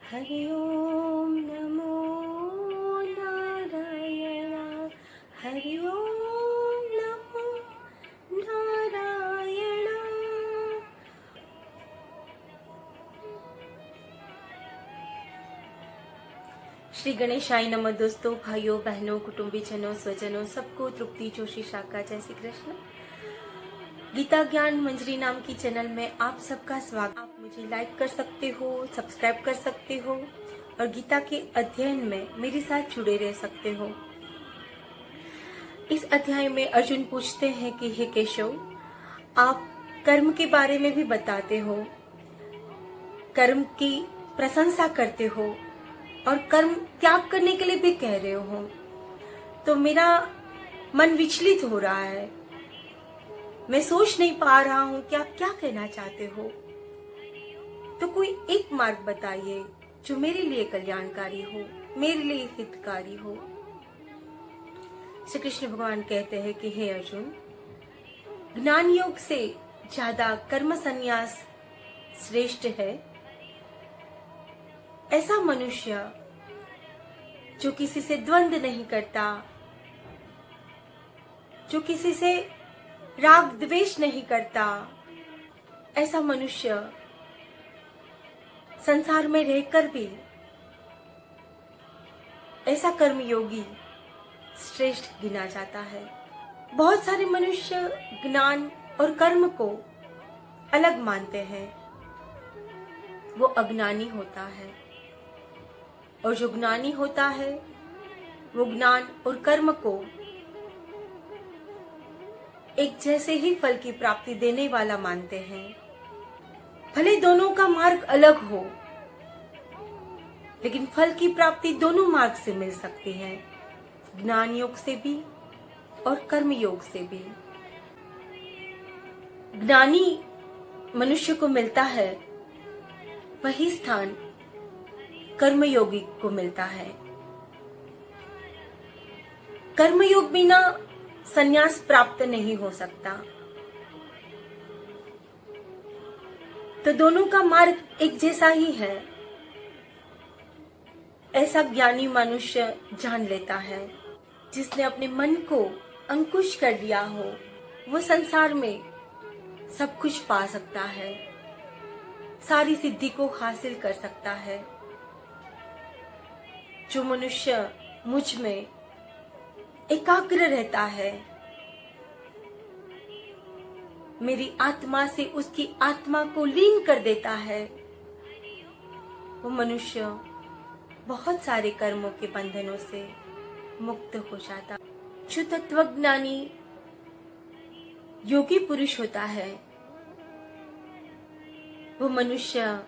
हरि ओम नमो नारायण। हरि ओम नमो नारायण। श्री गणेशाय नमः। दोस्तों, भाइयों बहनों, कुटुंबीजनों, स्वजनों, सबको तृप्ति जोशी शाखा जय श्री कृष्ण। गीता ज्ञान मंजरी नाम की चैनल में आप सबका स्वागत। आप मुझे लाइक कर सकते हो, सब्सक्राइब कर सकते हो और गीता के अध्ययन में मेरे साथ जुड़े रह सकते हो। इस अध्याय में अर्जुन पूछते हैं कि हे केशव, आप कर्म के बारे में भी बताते हो, कर्म की प्रशंसा करते हो और कर्म त्याग करने के लिए भी कह रहे हो, तो मेरा मन विचलित हो रहा है। मैं सोच नहीं पा रहा हूं कि आप क्या कहना चाहते हो। तो कोई एक मार्ग बताइए जो मेरे लिए कल्याणकारी हो, मेरे लिए हितकारी हो। श्री कृष्ण भगवान कहते हैं कि हे अर्जुन, ज्ञान योग से ज्यादा कर्म संन्यास श्रेष्ठ है। ऐसा मनुष्य जो किसी से द्वंद्व नहीं करता, जो किसी से राग द्वेष नहीं करता, ऐसा मनुष्य संसार में रहकर भी ऐसा कर्मयोगी श्रेष्ठ गिना जाता है। बहुत सारे मनुष्य ज्ञान और कर्म को अलग मानते हैं, वो अज्ञानी होता है। और जो ज्ञानी होता है वो ज्ञान और कर्म को एक जैसे ही फल की प्राप्ति देने वाला मानते हैं। भले दोनों का मार्ग अलग हो, लेकिन फल की प्राप्ति दोनों मार्ग से मिल सकती है, ज्ञान योग से भी और कर्म योग से भी। ज्ञानी मनुष्य को मिलता है वही स्थान कर्मयोगी को मिलता है। कर्मयोग बिना संन्यास प्राप्त नहीं हो सकता। तो दोनों का मार्ग एक जैसा ही है, ऐसा ज्ञानी मनुष्य जान लेता है। जिसने अपने मन को अंकुश कर लिया हो, वो संसार में सब कुछ पा सकता है, सारी सिद्धि को हासिल कर सकता है। जो मनुष्य मुझ में एकाग्र रहता है, मेरी आत्मा से उसकी आत्मा को लीन कर देता है, वो मनुष्य बहुत सारे कर्मों के बंधनों से मुक्त हो जाता। जो तत्वज्ञानी योगी पुरुष होता है, वो मनुष्य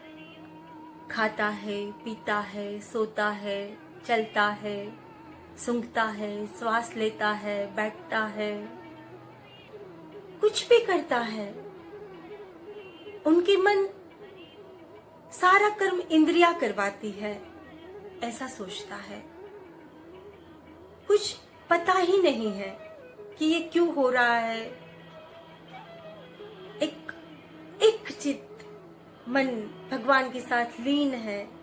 खाता है, पीता है, सोता है, चलता है, सूंघता है, श्वास लेता है, बैठता है, कुछ भी करता है। उनकी मन सारा कर्म इंद्रिया करवाती है, ऐसा सोचता है। कुछ पता ही नहीं है कि ये क्यों हो रहा है। एक चित्त मन भगवान के साथ लीन है।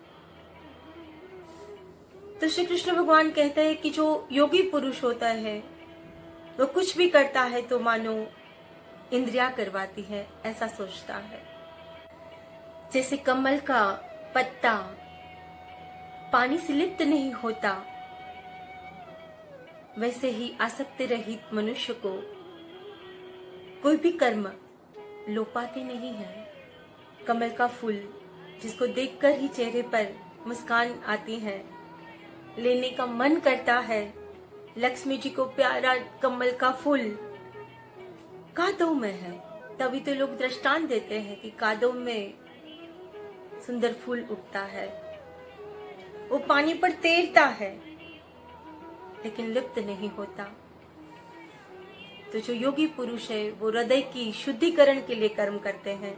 तो श्री कृष्ण भगवान कहते हैं कि जो योगी पुरुष होता है, वो कुछ भी करता है तो मानो इंद्रिया करवाती है, ऐसा सोचता है। जैसे कमल का पत्ता पानी से लिप्त नहीं होता, वैसे ही आसक्ति रहित मनुष्य को कोई भी कर्म लोपाते नहीं है। कमल का फूल जिसको देखकर ही चेहरे पर मुस्कान आती है, लेने का मन करता है। लक्ष्मी जी को प्यारा कमल का फूल कादव में है, तभी तो लोग दृष्टांत देते हैं कि कादव में सुंदर फूल उगता है। वो पानी पर तैरता है लेकिन लिप्त नहीं होता। तो जो योगी पुरुष है, वो हृदय की शुद्धिकरण के लिए कर्म करते हैं।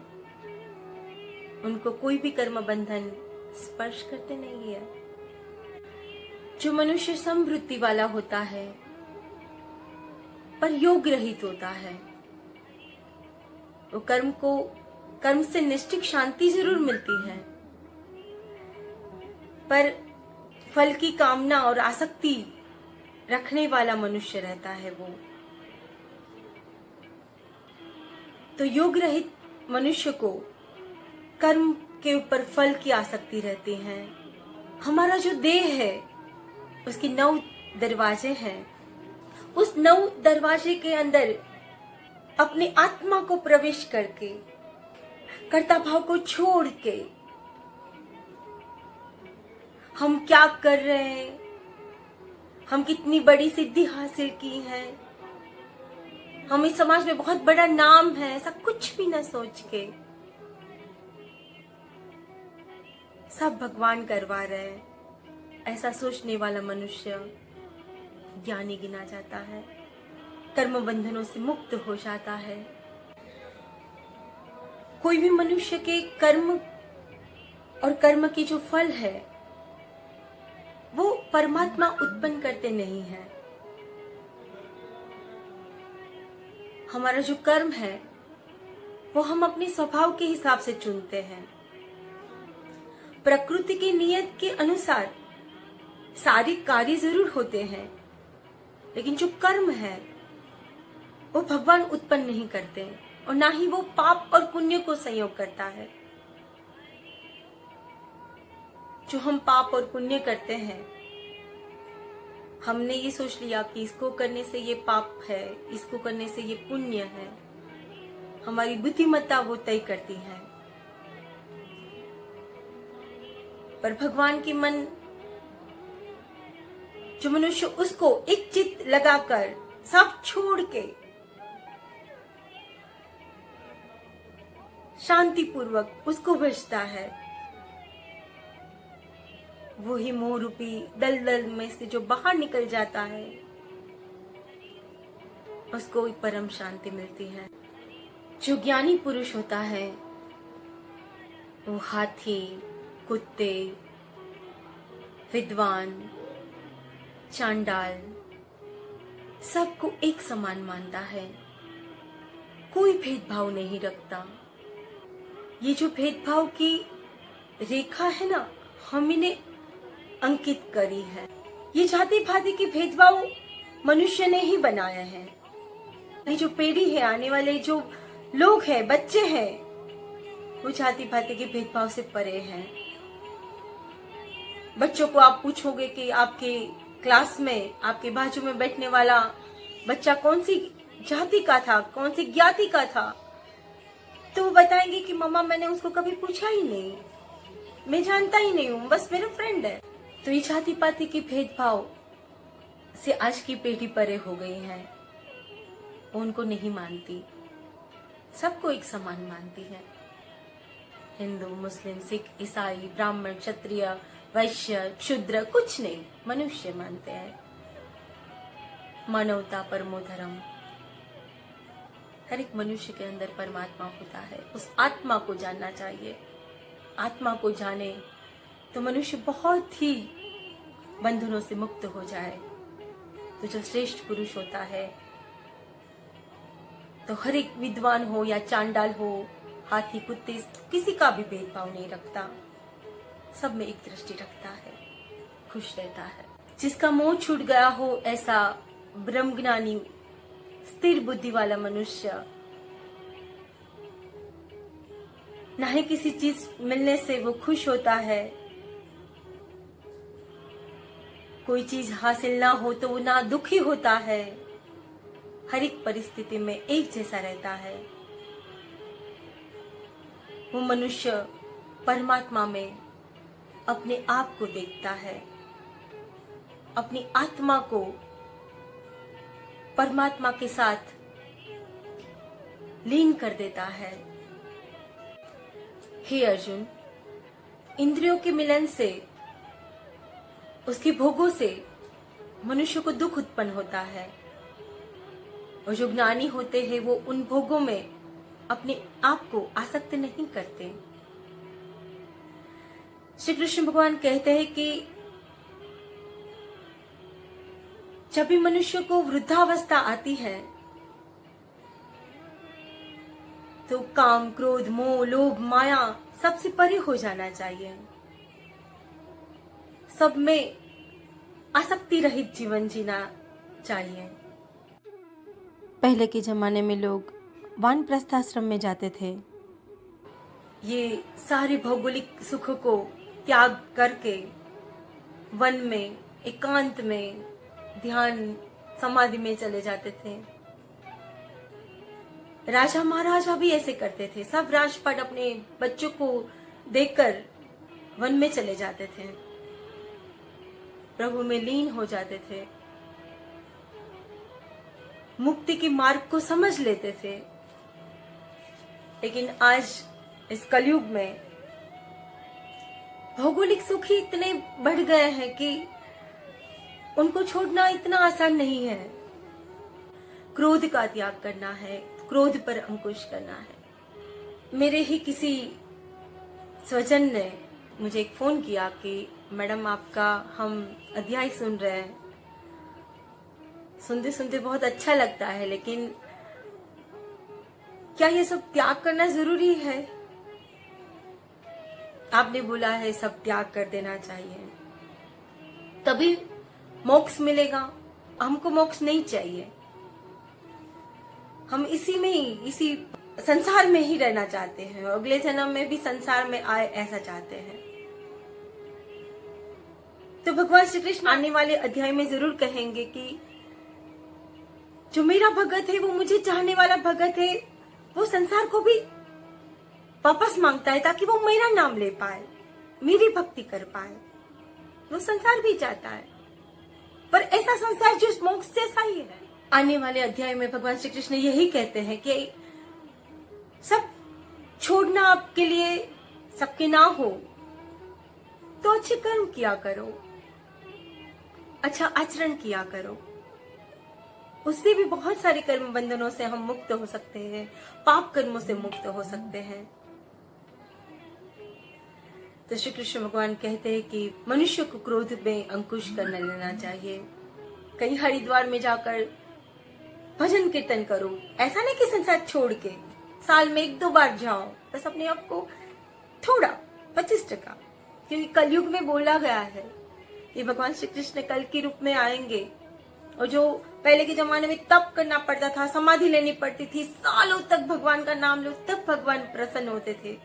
उनको कोई भी कर्म बंधन स्पर्श करते नहीं है। जो मनुष्य समवृत्ति वाला होता है पर योग रहित होता है, वो कर्म से निश्चित शांति जरूर मिलती है, पर फल की कामना और आसक्ति रखने वाला मनुष्य रहता है वो। तो योग रहित मनुष्य को कर्म के ऊपर फल की आसक्ति रहती है। हमारा जो देह है उसके 9 दरवाजे हैं। उस 9 दरवाजे के अंदर अपने आत्मा को प्रवेश करके, कर्ता भाव को छोड़ के हम क्या कर रहे हैं, हम कितनी बड़ी सिद्धि हासिल की है, हम इस समाज में बहुत बड़ा नाम है, ऐसा कुछ भी ना सोच के सब भगवान करवा रहे हैं, ऐसा सोचने वाला मनुष्य ज्ञानी गिना जाता है, कर्म बंधनों से मुक्त हो जाता है। कोई भी मनुष्य के कर्म और कर्म की जो फल है वो परमात्मा उत्पन्न करते नहीं है। हमारा जो कर्म है वो हम अपने स्वभाव के हिसाब से चुनते हैं। प्रकृति की नियत के अनुसार सारे कार्य जरूर होते हैं, लेकिन जो कर्म है वो भगवान उत्पन्न नहीं करते और ना ही वो पाप और पुण्य को संयोग करता है। जो हम पाप और पुण्य करते हैं, हमने ये सोच लिया कि इसको करने से ये पाप है, इसको करने से ये पुण्य है, हमारी बुद्धिमत्ता वो तय करती है। पर भगवान की मन जो मनुष्य उसको एक चित्त लगाकर सब छोड़ के शांति पूर्वक उसको भजता है, वो ही मोह रूपी दलदल में से जो बाहर निकल जाता है उसको परम शांति मिलती है। जो ज्ञानी पुरुष होता है वो हाथी, कुत्ते, विद्वान, चांडाल सबको एक समान मानता है, कोई भेदभाव नहीं रखता। ये जो भेदभाव की रेखा है ना, हम इन्हें अंकित करी है। ये जाति भाति की भेदभाव मनुष्य ने ही बनाया है। ये जो पीढ़ी है, आने वाले जो लोग हैं, बच्चे हैं, वो जाति भाति के भेदभाव से परे हैं। बच्चों को आप पूछोगे कि आपके क्लास में आपके बाजू में बैठने वाला बच्चा कौन सी जाति का था, कौन सी ज्ञाति का था, तो वो बताएंगे कि मम्मा मैंने उसको कभी पूछा ही नहीं, मैं जानता ही नहीं हूँ, बस मेरा फ्रेंड है। तो ये जाति पाति की भेदभाव से आज की पीढ़ी परे हो गई है, वो उनको नहीं मानती, सबको एक समान मानती है। हिंदू, मुस्लिम, सिख, ईसाई, ब्राह्मण, क्षत्रिय, वैश्य, शूद्र कुछ नहीं, मनुष्य मानते हैं। मानवता परमो धर्म। हर एक मनुष्य के अंदर परमात्मा होता है, उस आत्मा को जानना चाहिए। आत्मा को जाने तो मनुष्य बहुत ही बंधनों से मुक्त हो जाए। तो जो श्रेष्ठ पुरुष होता है, तो हर एक विद्वान हो या चांडाल हो, हाथी, कुत्ते, किसी का भी भेदभाव नहीं रखता, सब में एक दृष्टि रखता है, खुश रहता है। जिसका मोह छूट गया हो, ऐसा ब्रह्मज्ञानी स्थिर बुद्धि वाला मनुष्य ना ही किसी चीज मिलने से वो खुश होता है, कोई चीज हासिल ना हो तो वो ना दुखी होता है, हर एक परिस्थिति में एक जैसा रहता है। वो मनुष्य परमात्मा में अपने आप को देखता है, अपनी आत्मा को परमात्मा के साथ लीन कर देता है। हे अर्जुन, इंद्रियों के मिलन से, उसके भोगों से मनुष्य को दुख उत्पन्न होता है, और जो ज्ञानी होते हैं वो उन भोगों में अपने आप को आसक्त नहीं करते। श्री कृष्ण भगवान कहते हैं कि जब भी मनुष्य को वृद्धावस्था आती है तो काम, क्रोध, मोह, लोभ, माया सबसे परे हो जाना चाहिए। सब में आसक्ति रहित जीवन जीना चाहिए। पहले के जमाने में लोग वानप्रस्थाश्रम में जाते थे। ये सारे भौगोलिक सुखों को त्याग करके वन में एकांत में ध्यान समाधि में चले जाते थे। राजा महाराजा भी ऐसे करते थे। सब राजपाट अपने बच्चों को देखकर वन में चले जाते थे, प्रभु में लीन हो जाते थे, मुक्ति के मार्ग को समझ लेते थे। लेकिन आज इस कलयुग में भौगोलिक सुख ही इतने बढ़ गए हैं कि उनको छोड़ना इतना आसान नहीं है। क्रोध का त्याग करना है, क्रोध पर अंकुश करना है। मेरे ही किसी स्वजन ने मुझे एक फोन किया कि मैडम आपका हम अध्याय सुन रहे हैं, सुनते सुनते बहुत अच्छा लगता है, लेकिन क्या ये सब त्याग करना जरूरी है? आपने बोला है सब त्याग कर देना चाहिए, तभी मोक्ष मिलेगा। हमको मोक्ष नहीं चाहिए, हम इसी में ही, इसी संसार में ही रहना चाहते हैं, अगले जन्म में भी संसार में आए ऐसा चाहते हैं। तो भगवान श्री कृष्ण आने वाले अध्याय में जरूर कहेंगे कि जो मेरा भगत है, वो मुझे चाहने वाला भगत है, वो संसार को भी वापस मांगता है ताकि वो मेरा नाम ले पाए, मेरी भक्ति कर पाए। वो संसार भी चाहता है, पर ऐसा संसार जो मोक्ष जैसा ही है। आने वाले अध्याय में भगवान श्री कृष्ण यही कहते हैं कि सब छोड़ना आपके लिए सबके ना हो तो अच्छे कर्म किया करो, अच्छा आचरण किया करो, उससे भी बहुत सारे कर्म बंधनों से हम मुक्त हो सकते हैं, पाप कर्मों से मुक्त हो सकते हैं। तो श्री कृष्ण भगवान कहते हैं कि मनुष्य को क्रोध में अंकुश कर लेना चाहिए। कहीं हरिद्वार में जाकर भजन कीर्तन करो, ऐसा नहीं कि संसार छोड़ के साल में 1-2 बार जाओ, बस अपने आप को थोड़ा 25%, क्योंकि कलयुग में बोला गया है कि भगवान श्री कृष्ण कल के रूप में आएंगे, और जो पहले के जमाने में तप करना पड़ता था, समाधि लेनी पड़ती थी, सालों तक भगवान का नाम लो तब भगवान प्रसन्न होते थे,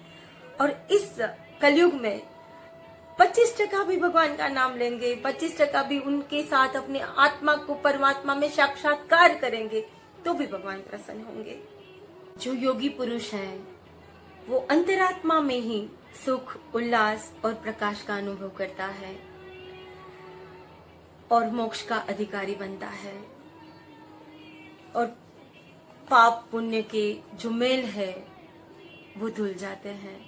और इस कलयुग में 25% भी भगवान का नाम लेंगे, 25% भी उनके साथ अपने आत्मा को परमात्मा में साक्षात्कार करेंगे, तो भी भगवान प्रसन्न होंगे। जो योगी पुरुष हैं, वो अंतरात्मा में ही सुख, उल्लास और प्रकाश का अनुभव करता है और मोक्ष का अधिकारी बनता है, और पाप पुण्य के जो मेल है वो धुल जाते हैं।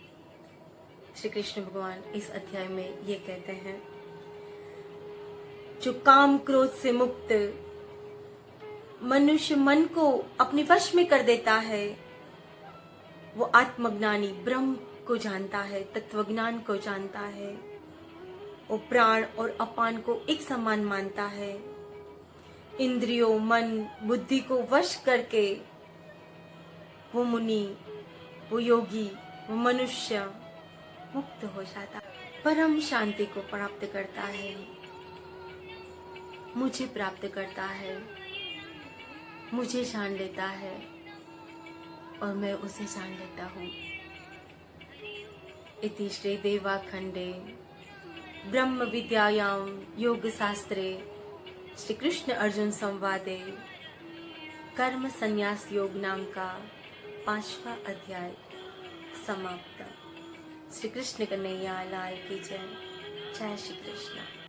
श्री कृष्ण भगवान इस अध्याय में ये कहते हैं, जो काम क्रोध से मुक्त मनुष्य मन को अपने वश में कर देता है, वो आत्मज्ञानी ब्रह्म को जानता है, तत्वज्ञान को जानता है, वो प्राण और अपान को एक समान मानता है, इंद्रियों, मन, बुद्धि को वश करके वो मुनि, वो योगी, वो मनुष्य मुक्त हो जाता, परम शांति को प्राप्त करता है, मुझे प्राप्त करता है, मुझे जान लेता है और मैं उसे जान लेता हूँ। इति श्री देवाखंडे ब्रह्म विद्यायां योग शास्त्रे श्री कृष्ण अर्जुन संवादे कर्म संन्यास योग नाम का 5वां अध्याय समाप्त। श्री कृष्ण कन्हैया लाल की जय। जय श्री कृष्ण।